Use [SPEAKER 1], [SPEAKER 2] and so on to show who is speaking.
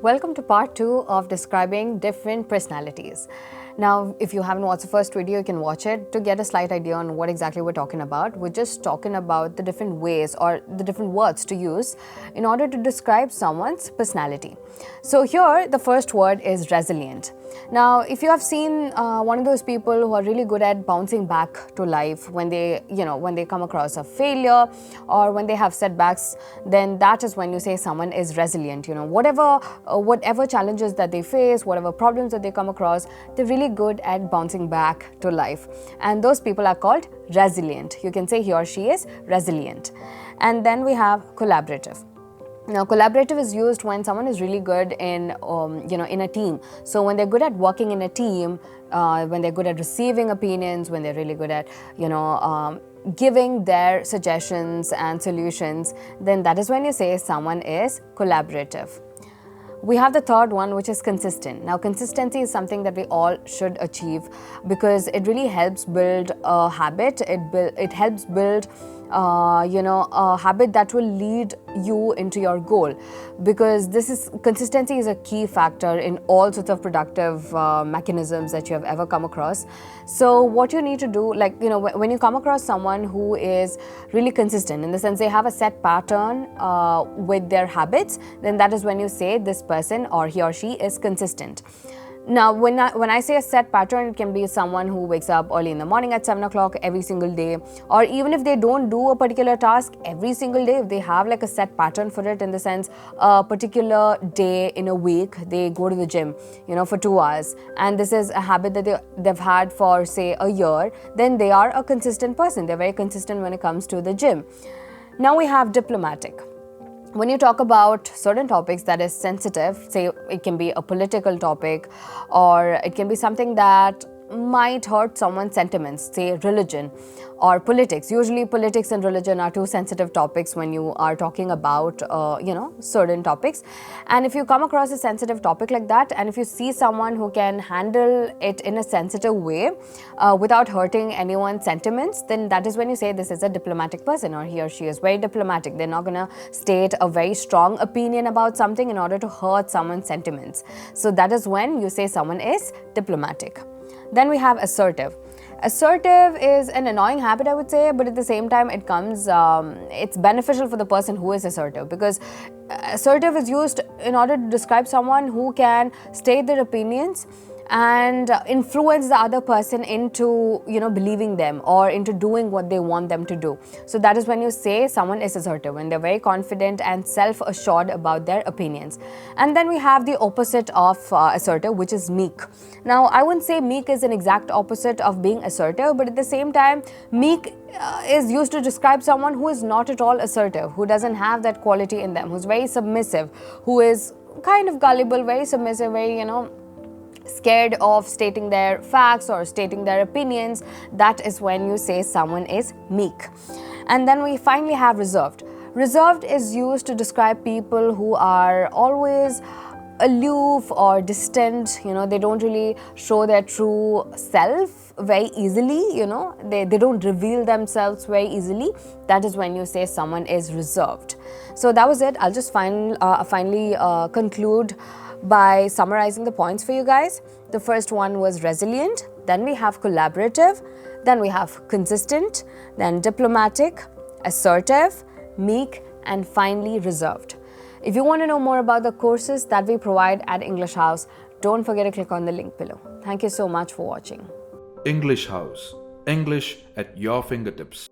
[SPEAKER 1] Welcome to part 2 of describing different personalities. Now, if you haven't watched the first video, you can watch it to get a slight idea on what exactly we're talking about. We're just talking about the different ways or the different words to use in order to describe someone's personality. So here, the first word is resilient. Now, if you have seen one of those people who are really good at bouncing back to life when they come across a failure or when they have setbacks, then that is when you say someone is resilient. Whatever challenges that they face, whatever problems that they come across, they're really good at bouncing back to life. And those people are called resilient. You can say he or she is resilient. And then we have collaborative. Now, collaborative is used when someone is really good in a team. So when they're good at working in a team, when they're good at receiving opinions, when they're really good at, giving their suggestions and solutions, then that is when you say someone is collaborative. We have the third one, which is consistent. Now, consistency is something that we all should achieve because it really helps build a habit. It helps build a habit that will lead you into your goal, because consistency is a key factor in all sorts of productive mechanisms that you have ever come across. So what you need to do, when you come across someone who is really consistent, in the sense they have a set pattern with their habits, then that is when you say this person or he or she is consistent. Now, when I say a set pattern, it can be someone who wakes up early in the morning at 7 o'clock every single day, or even if they don't do a particular task every single day, if they have like a set pattern for it, in the sense a particular day in a week, they go to the gym, for 2 hours, and this is a habit that they've had for, say, a year, then they are a consistent person. They're very consistent when it comes to the gym. Now we have diplomatic. When you talk about certain topics that is sensitive, say it can be a political topic or it can be something that might hurt someone's sentiments, say religion or politics. Usually politics and religion are two sensitive topics when you are talking about certain topics. And if you come across a sensitive topic like that, and if you see someone who can handle it in a sensitive way without hurting anyone's sentiments, then that is when you say this is a diplomatic person, or he or she is very diplomatic. They're not going to state a very strong opinion about something in order to hurt someone's sentiments. So that is when you say someone is diplomatic. Then we have assertive. Assertive is an annoying habit, I would say, but at the same time, it's beneficial for the person who is assertive, because assertive is used in order to describe someone who can state their opinions and influence the other person into believing them or into doing what they want them to do. So that is when you say someone is assertive, when they're very confident and self-assured about their opinions. And then we have the opposite of assertive, which is meek. Now, I wouldn't say meek is an exact opposite of being assertive, but at the same time, meek is used to describe someone who is not at all assertive, who doesn't have that quality in them, who's very submissive, who is kind of gullible, very submissive, very scared of stating their facts or stating their opinions. That is when you say someone is meek. And then we finally have reserved. Reserved is used to describe people who are always aloof or distant. They don't really show their true self very easily. They don't reveal themselves very easily. That is when you say someone is reserved. So that was it. I'll just finally conclude by summarizing the points for you guys. The first one was resilient, then we have collaborative, then we have consistent, then diplomatic, assertive, meek, and finally reserved. If you want to know more about the courses that we provide at English House, don't forget to click on the link below. Thank you so much for watching.
[SPEAKER 2] English House. English at your fingertips.